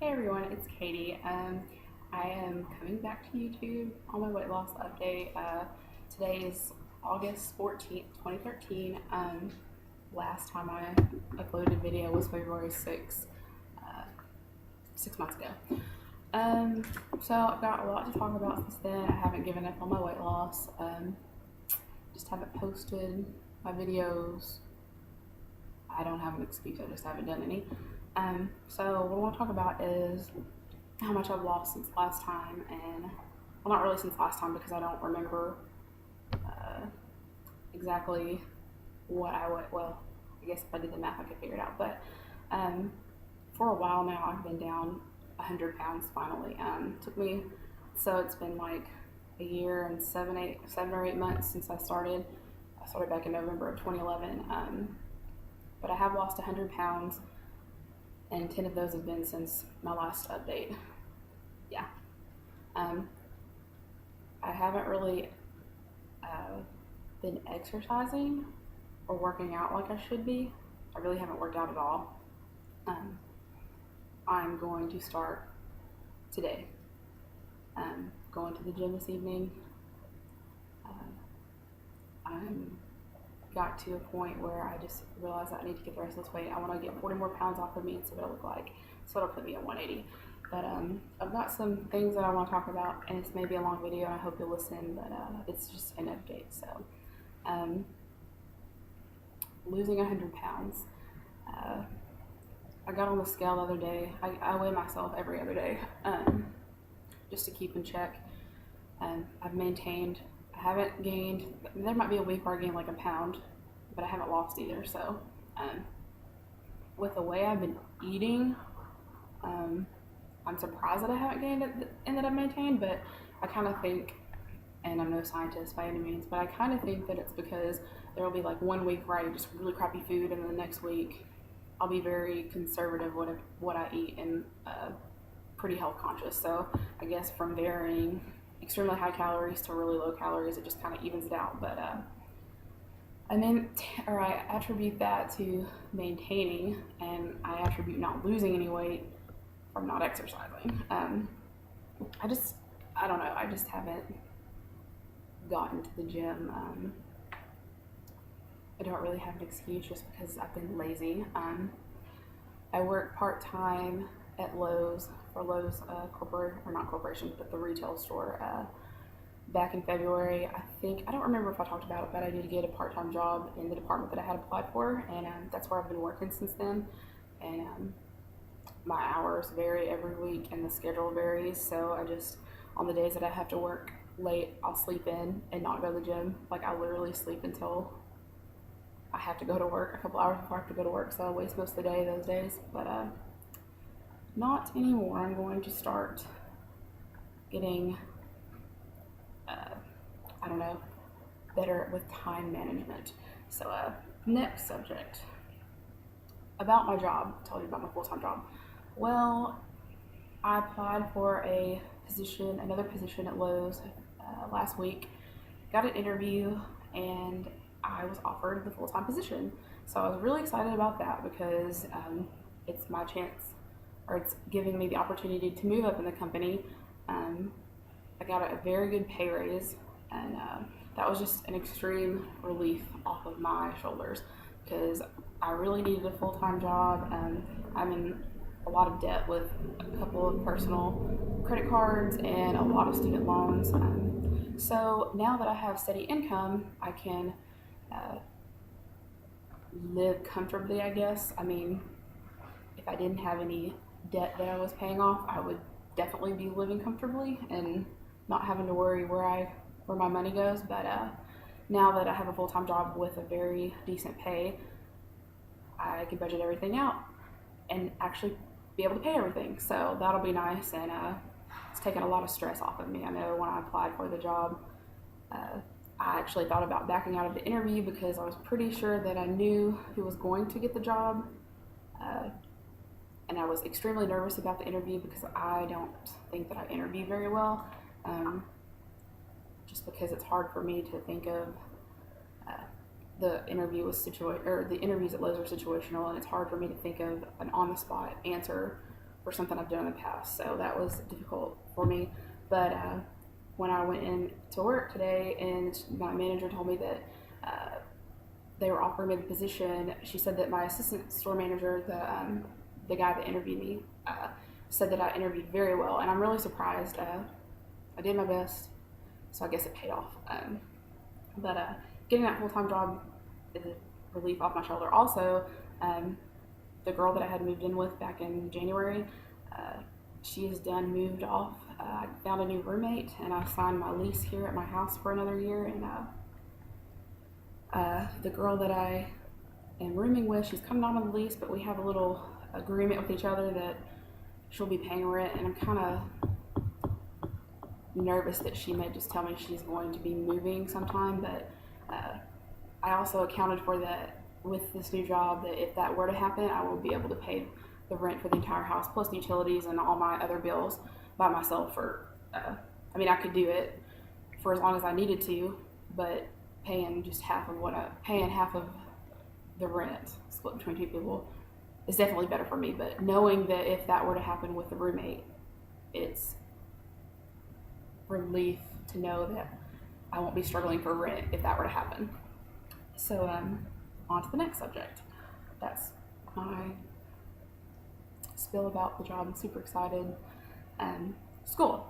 Hey everyone, it's Katie. I am coming back to YouTube on my weight loss update. Today is August 14th, 2013. Last time I uploaded a video was February 6th, 6 months ago. So I've got a lot to talk about since then. I haven't given up on my weight loss. Just haven't posted my videos. I don't have an excuse, I just haven't done any. So what I want to talk about is how much I've lost since last time, and well, not really since last time because I don't remember exactly what I would. Well, I guess if I did the math, I could figure it out. But for a while now, I've been down 100 pounds finally. Took me, so it's been like a year and 7 or 8 months since I started. I started back in November of 2011. But I have lost 100 pounds, and 10 of those have been since my last update. Yeah. I haven't really been exercising or working out like I should be. I really haven't worked out at all. I'm going to start today. Going to the gym this evening. I'm got to a point where I just realized that I need to get the rest of this weight. I want to get 40 more pounds off of me and see what I look like. So it'll put me at 180. But I've got some things that I want to talk about, and it's maybe a long video, and I hope you'll listen, but it's just an update. So losing 100 pounds. I got on the scale the other day. I weigh myself every other day just to keep in check. I've maintained, I haven't gained, there might be a week where I gain like a pound, but I haven't lost either. So with the way I've been eating, I'm surprised that I haven't gained it and that I've maintained, but I kind of think, and I'm no scientist by any means, but I kind of think that it's because there will be like 1 week where I eat just really crappy food, and then the next week I'll be very conservative with what I eat and pretty health conscious. So I guess from varying extremely high calories to really low calories, it just kind of evens it out. But I attribute that to maintaining, and I attribute not losing any weight from not exercising. I don't know, I just haven't gotten to the gym. I don't really have an excuse just because I've been lazy. I work part-time at Lowe's, for Lowe's not corporation, but the retail store. Back in February, I don't remember if I talked about it, but I did get a part-time job in the department that I had applied for, and that's where I've been working since then. And my hours vary every week, and the schedule varies. So on the days that I have to work late, I'll sleep in and not go to the gym. Like, I literally sleep until I have to go to work, a couple hours before I have to go to work. So I waste most of the day those days, but not anymore. I'm going to start getting I don't know, better with time management. So next subject, about my job. I told you about my full-time job. Well, I applied for another position at Lowe's last week, got an interview, and I was offered the full-time position. So I was really excited about that because it's my chance, or it's giving me the opportunity to move up in the company. I got a very good pay raise, and that was just an extreme relief off of my shoulders because I really needed a full-time job. I'm in a lot of debt with a couple of personal credit cards and a lot of student loans. So now that I have steady income, I can live comfortably, I guess. I mean, if I didn't have any debt that I was paying off, I would definitely be living comfortably and not having to worry where my money goes. But now that I have a full-time job with a very decent pay, I can budget everything out and actually be able to pay everything. So that'll be nice, and it's taken a lot of stress off of me. I know when I applied for the job, I actually thought about backing out of the interview because I was pretty sure that I knew who was going to get the job. And I was extremely nervous about the interview because I don't think that I interview very well. Just because it's hard for me to think of the interviews at Lowe's are situational, and it's hard for me to think of an on-the-spot answer for something I've done in the past. So that was difficult for me. But when I went in to work today and my manager told me that they were offering me the position, she said that my assistant store manager, the guy that interviewed me, said that I interviewed very well, and I'm really surprised. I did my best, so I guess it paid off. But getting that full-time job is a relief off my shoulder. Also, the girl that I had moved in with back in January, she is done, moved off. I found a new roommate, and I signed my lease here at my house for another year. And the girl that I am rooming with, she's coming out on the lease, but we have a little agreement with each other that she'll be paying rent, and I'm kind of nervous that she may just tell me she's going to be moving sometime. But I also accounted for that with this new job, that if that were to happen, I will be able to pay the rent for the entire house plus the utilities and all my other bills by myself. For I mean, I could do it for as long as I needed to, but paying half of the rent split between two people is definitely better for me. But knowing that if that were to happen with the roommate, it's relief to know that I won't be struggling for rent if that were to happen. So on to the next subject. That's my spill about the job. I'm super excited. School.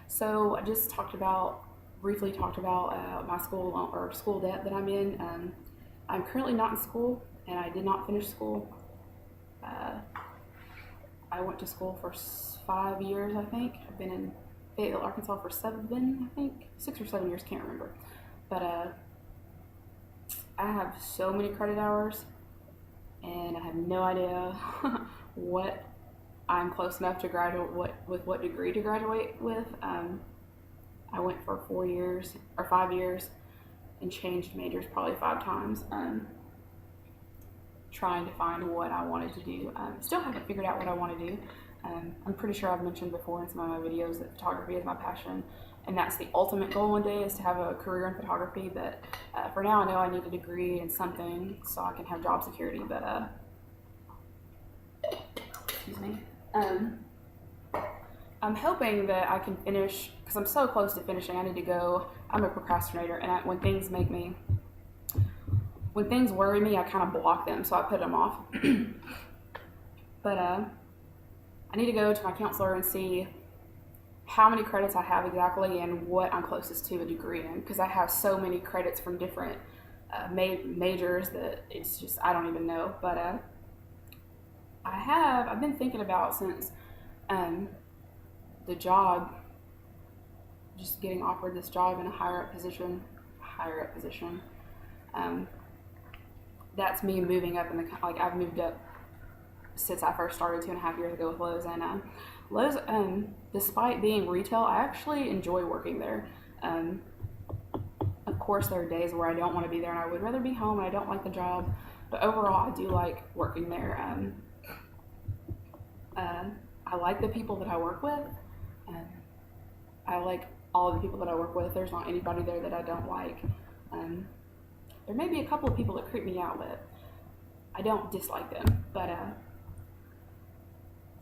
So I just briefly talked about my school debt that I'm in. I'm currently not in school, and I did not finish school. I went to school for 5 years, I think. I've been in Fayetteville, Arkansas for 6 or 7 years, can't remember. But I have so many credit hours, and I have no idea what I'm close enough to graduate, what degree to graduate with. I went for 5 years and changed majors probably 5 times, trying to find what I wanted to do. Still haven't figured out what I want to do. I'm pretty sure I've mentioned before in some of my videos that photography is my passion, and that's the ultimate goal one day, is to have a career in photography. But for now, I know I need a degree in something so I can have job security. But excuse me. I'm hoping that I can finish, because I'm so close to finishing. I need to go. I'm a procrastinator, and when things worry me, I kind of block them, so I put them off. But I need to go to my counselor and see how many credits I have exactly and what I'm closest to a degree in, because I have so many credits from different majors that it's just, I don't even know. But I've been thinking about, since the job, just getting offered this job in a higher up position. That's me moving up I've moved up since I first started 2.5 years ago with Lowe's. And Lowe's, despite being retail, I actually enjoy working there. Of course, there are days where I don't want to be there and I would rather be home and I don't like the job, but overall, I do like working there. I like the people that I work with. I like all of the people that I work with. There's not anybody there that I don't like. There may be a couple of people that creep me out, but I don't dislike them. But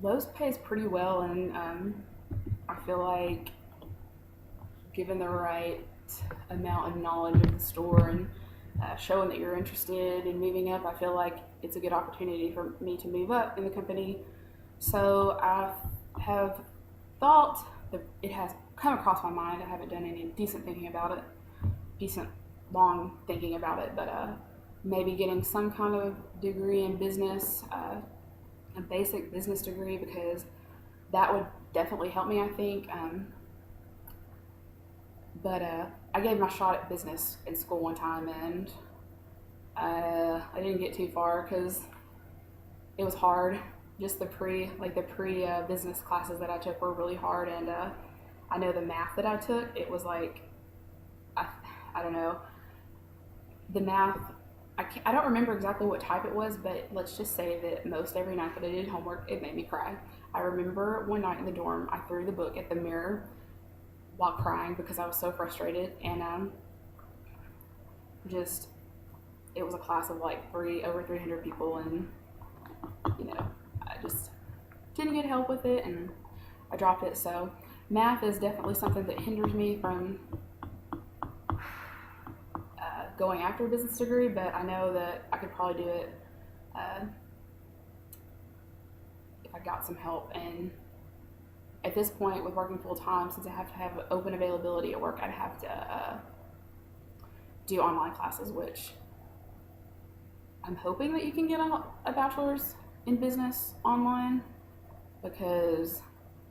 Lowe's pays pretty well, and I feel like, given the right amount of knowledge of the store and showing that you're interested in moving up, I feel like it's a good opportunity for me to move up in the company. So I have thought that it has come across my mind. I haven't done any long thinking about it, but maybe getting some kind of degree in business, a basic business degree, because that would definitely help me, I think. But I gave my shot at business in school one time, and I didn't get too far because it was hard. Just the pre business classes that I took were really hard, and I know the math that I took, it was like, I don't know, the math, I don't remember exactly what type it was, but let's just say that most every night that I did homework, it made me cry. I remember one night in the dorm, I threw the book at the mirror while crying because I was so frustrated, and it was a class of like over 300 people, and didn't get help with it, and I dropped it. So math is definitely something that hinders me from going after a business degree, but I know that I could probably do it if I got some help. And at this point, with working full time, since I have to have open availability at work, I'd have to do online classes, which I'm hoping that you can get a bachelor's in business online, because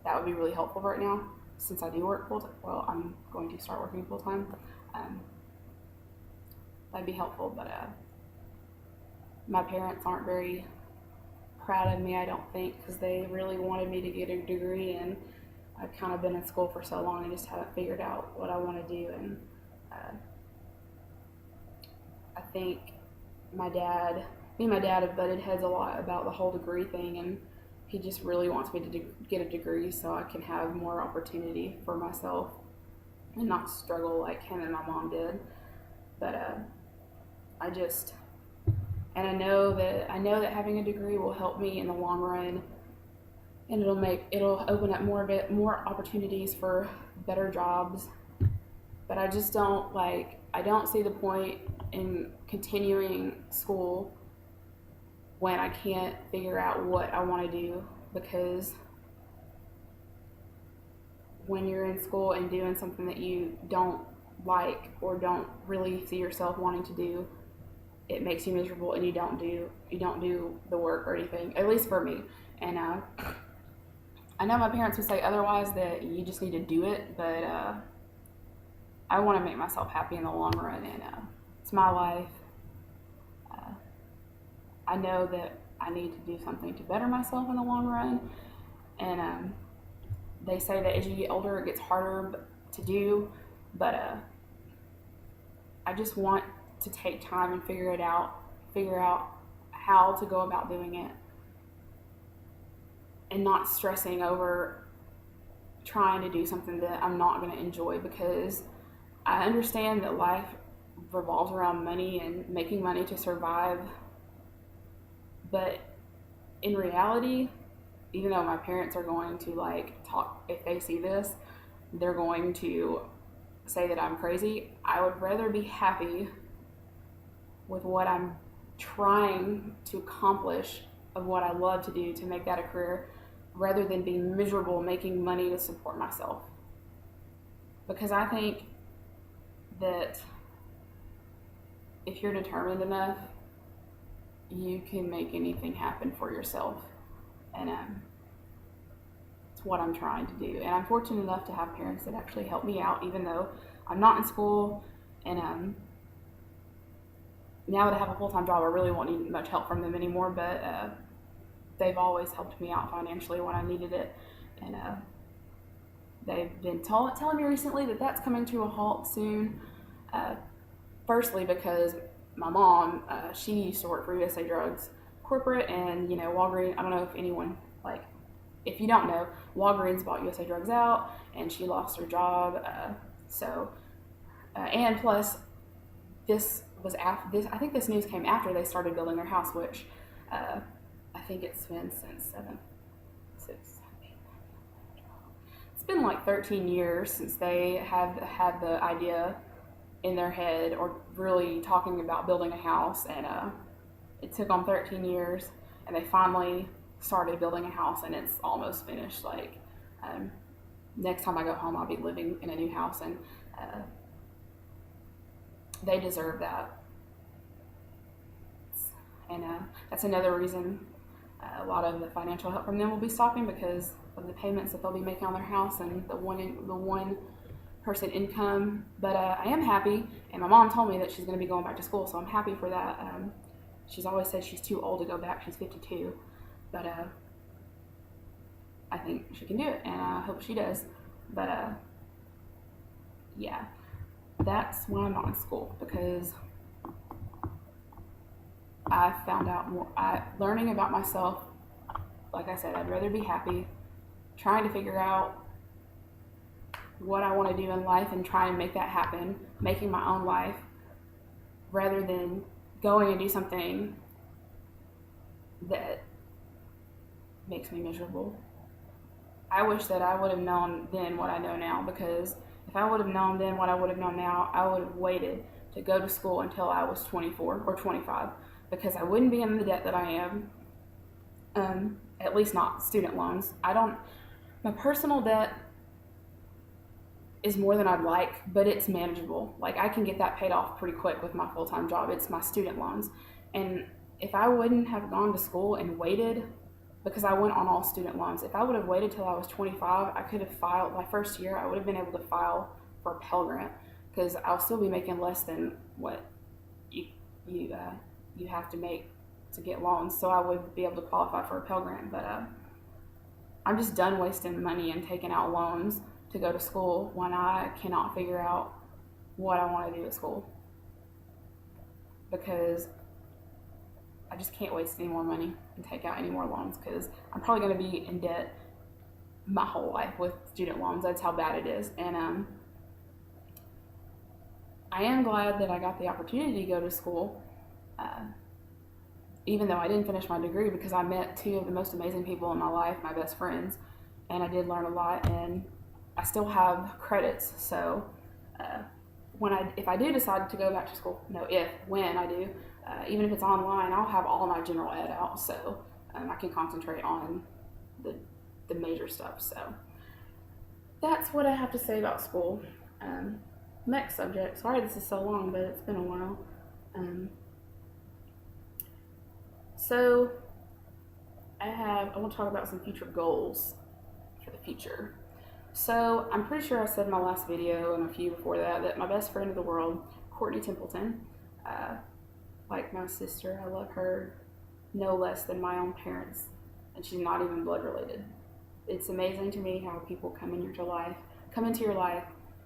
that would be really helpful right now since I do work full time. Well, I'm going to start working full time. That'd be helpful, but my parents aren't very proud of me, I don't think, because they really wanted me to get a degree, and I've kind of been in school for so long and just haven't figured out what I want to do. And I think me and my dad have butted heads a lot about the whole degree thing, and he just really wants me to get a degree so I can have more opportunity for myself and not struggle like him and my mom did. But I know that having a degree will help me in the long run, and it'll open up more opportunities for better jobs. But I just I don't see the point in continuing school when I can't figure out what I want to do, because when you're in school and doing something that you don't like or don't really see yourself wanting to do, it makes you miserable, and you don't do the work or anything, at least for me. And I know my parents would say otherwise, that you just need to do it, but I want to make myself happy in the long run, and it's my life. I know that I need to do something to better myself in the long run, and they say that as you get older it gets harder to do, but I just want to take time and figure out how to go about doing it, and not stressing over trying to do something that I'm not going to enjoy, because I understand that life revolves around money and making money to survive. But in reality, even though my parents are going to talk, if they see this, they're going to say that I'm crazy. I would rather be happy with what I'm trying to accomplish, of what I love to do, to make that a career, rather than being miserable making money to support myself. Because I think that if you're determined enough, you can make anything happen for yourself. And it's what I'm trying to do. And I'm fortunate enough to have parents that actually help me out, even though I'm not in school. And now that I have a full-time job, I really won't need much help from them anymore, but they've always helped me out financially when I needed it. And they've been telling me recently that that's coming to a halt soon. Firstly, because my mom, she used to work for USA Drugs corporate, and Walgreens. I don't know if anyone, if you don't know, Walgreens bought USA Drugs out, and she lost her job. And plus, this was after this. I think this news came after they started building their house, which I think it's been since it's been 13 years since they have had the idea in their head, or really talking about building a house, and it took them 13 years, and they finally started building a house, and it's almost finished. Next time I go home, I'll be living in a new house, and they deserve that. And that's another reason a lot of the financial help from them will be stopping, because of the payments that they'll be making on their house and the one person income. But I am happy, and my mom told me that she's going to be going back to school, so I'm happy for that. She's always said she's too old to go back. She's 52, but I think she can do it, and I hope she does. But yeah, that's why I'm not in school, because I found out more. Learning about myself, like I said, I'd rather be happy trying to figure out what I want to do in life and try and make that happen, making my own life, rather than going and do something that makes me miserable. I wish that I would have known then what I know now, because if I would have known then what I would have known now, I would have waited to go to school until I was 24 or 25, because I wouldn't be in the debt that I am. At least not student loans. My personal debt is more than I'd like, but it's manageable. Like, I can get that paid off pretty quick with my full-time job. It's my student loans. And if I wouldn't have gone to school and waited, because I went on all student loans, if I would have waited till I was 25, I could have filed my first year. I would have been able to file for a Pell Grant, because I'll still be making less than what you have to make to get loans. So I would be able to qualify for a Pell Grant. But I'm just done wasting money and taking out loans to go to school when I cannot figure out what I want to do at school, because I just can't waste any more money and take out any more loans, because I'm probably going to be in debt my whole life with student loans. That's how bad it is. And I am glad that I got the opportunity to go to school, even though I didn't finish my degree, because I met two of the most amazing people in my life, my best friends, and I did learn a lot, and I still have credits. So if I do decide to go back to school, when I do, even if it's online, I'll have all my general ed out, so I can concentrate on the major stuff. So that's what I have to say about school. Next subject. Sorry this is so long, but it's been a while. So I want to talk about some future goals for the future. So I'm pretty sure I said in my last video and a few before that my best friend in the world, Courtney Templeton, like my sister, I love her no less than my own parents, and she's not even blood related. It's amazing to me how people come into your life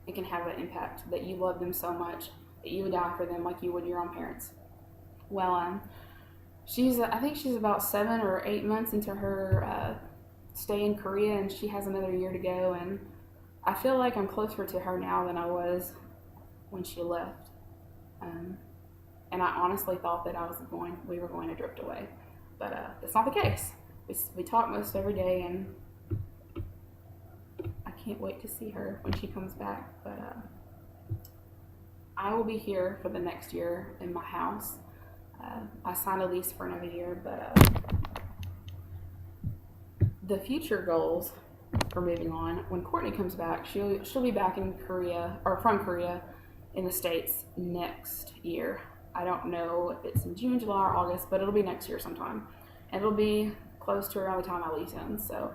and can have an impact, that you love them so much that you would die for them like you would your own parents. Well, I think she's about 7 or 8 months into her stay in Korea, and she has another year to go, and I feel like I'm closer to her now than I was when she left. And I honestly thought that we were going to drift away, but that's not the case. We talk most every day, and I can't wait to see her when she comes back. But I will be here for the next year in my house. I signed a lease for another year, but the future goals for moving on, when Courtney comes back, she'll be back in Korea, or from Korea, in the States next year. I don't know if it's in June, July, or August, but it'll be next year sometime. And it'll be close to around the time my lease ends. So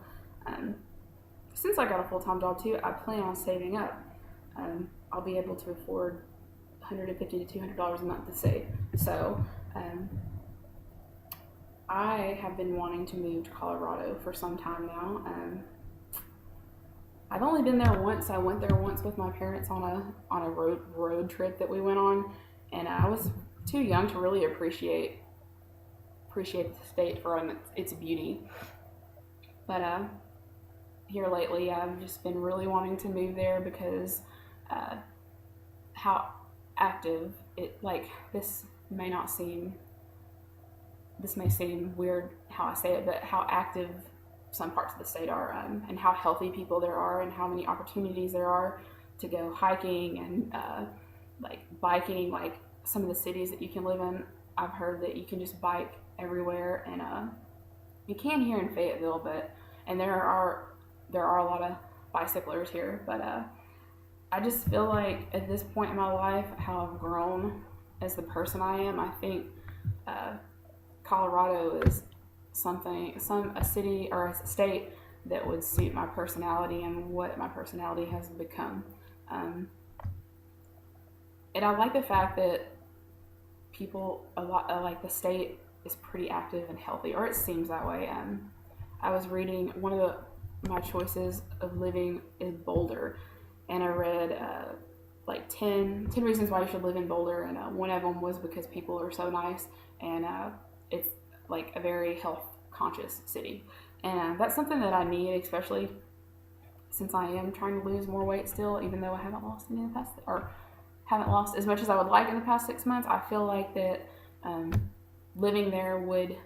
since I got a full-time job too, I plan on saving up. I'll be able to afford $150 to $200 a month to save. So I have been wanting to move to Colorado for some time now. I've only been there once. I went there once with my parents on a road trip that we went on, and I was too young to really appreciate the state for its beauty. But here lately, I've just been really wanting to move there, because how active this may seem weird how I say it, but how active some parts of the state are, and how healthy people there are, and how many opportunities there are to go hiking and biking. Like some of the cities that you can live in, I've heard that you can just bike everywhere, and you can here in Fayetteville, and there are a lot of bicyclers here, but I just feel like at this point in my life, how I've grown as the person I am, I think Colorado is a city or a state that would suit my personality and what my personality has become. And I like the fact that the state is pretty active and healthy, or it seems that way. I was reading one of my choices of living in Boulder, and I read 10 reasons why you should live in Boulder, and one of them was because people are so nice, and it's like a very health conscious city, and that's something that I need, especially since I am trying to lose more weight still, even though I haven't lost any in the past, or haven't lost as much as I would like in the past 6 months. I feel like that living there would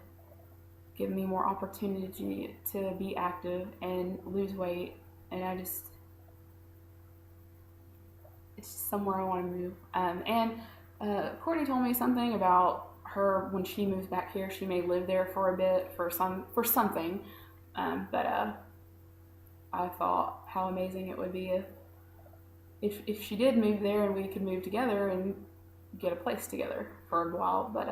give me more opportunity to be active and lose weight. And it's just somewhere I want to move. Courtney told me something about her when she moves back here, she may live there for a bit for something. But I thought how amazing it would be if she did move there and we could move together and get a place together for a while. But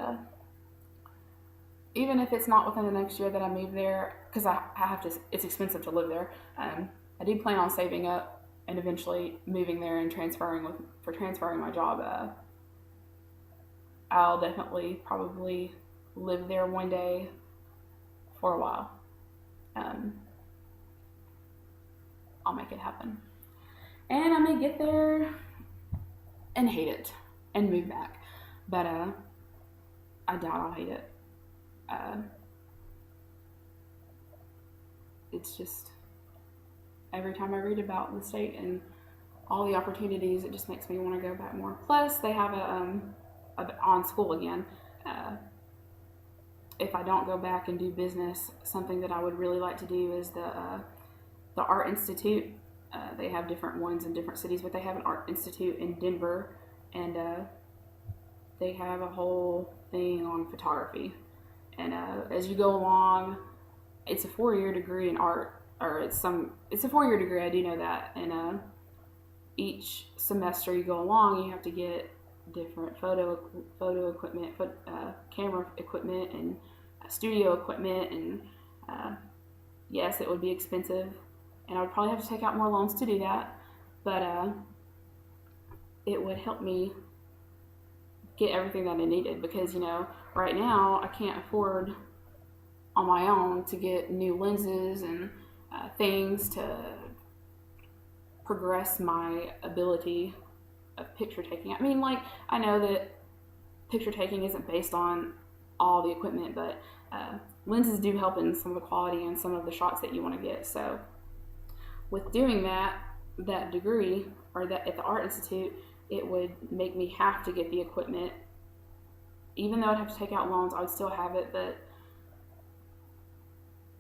even if it's not within the next year that I move there, because I have to, it's expensive to live there. I do plan on saving up and eventually moving there and transferring my job. I'll definitely probably live there one day for a while. I'll make it happen. And I may get there and hate it and move back. But I doubt I'll hate it. It's just every time I read about the state and all the opportunities, it just makes me want to go back more. Plus, they have a on school again. If I don't go back and do business, something that I would really like to do is the Art Institute. They have different ones in different cities, but they have an Art Institute in Denver, and they have a whole thing on photography. And as you go along, it's a 4-year degree in art, or it's a 4-year degree. I do know that. And each semester you go along, you have to get different photo equipment, camera equipment, and studio equipment. And yes, it would be expensive, and I would probably have to take out more loans to do that. But it would help me get everything that I needed, because right now I can't afford on my own to get new lenses and things to progress my ability of picture taking. I mean, I know that picture taking isn't based on all the equipment, but lenses do help in some of the quality and some of the shots that you want to get. So with doing that degree, or that at the Art Institute, it would make me have to get the equipment. Even though I'd have to take out loans, I would still have it, but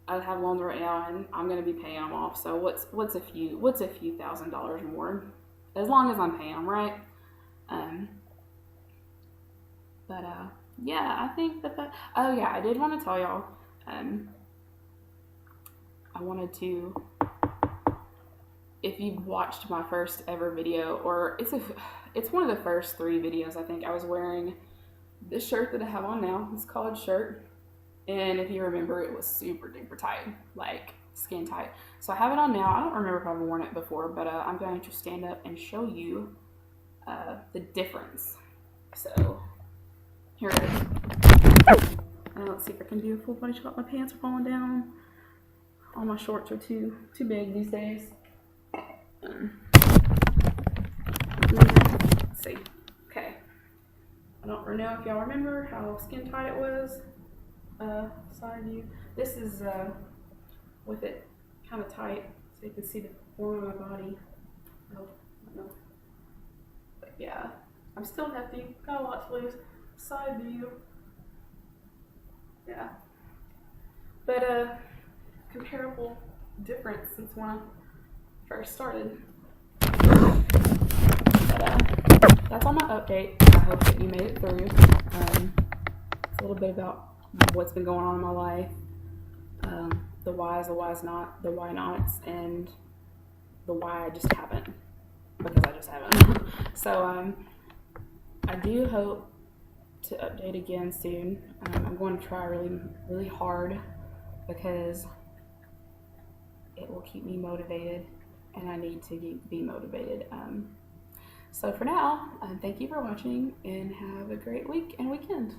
I have loans right now, and I'm going to be paying them off. So what's a few $1,000s more, as long as I'm paying them, right? Yeah, I think that. Oh yeah, I did want to tell y'all. I wanted to. If you've watched my first ever video, or it's one of the first 3 videos, I think, I was wearing this shirt that I have on now, this college shirt. And if you remember, it was super duper tight, like skin tight. So I have it on now. I don't remember if I've worn it before, but I'm going to stand up and show you the difference. So here it is. Let's see if I can do a full body shot. My pants are falling down. All my shorts are too big these days. Let's see. Okay. I don't know if y'all remember how skin tight it was. Side view. This is with it kind of tight, so you can see the form of my body. Oh, no. But yeah, I'm still hefty. Got a lot to lose. Side view. Yeah. But comparable difference since when I first started. But that's all my update. I hope that you made it through. It's a little bit about what's been going on in my life, the whys, the why's not, the why nots, and the why I just haven't, because I just haven't. So I do hope to update again soon. I'm going to try really, really hard, because it will keep me motivated, and I need to be motivated. So for now, thank you for watching, and have a great week and weekend.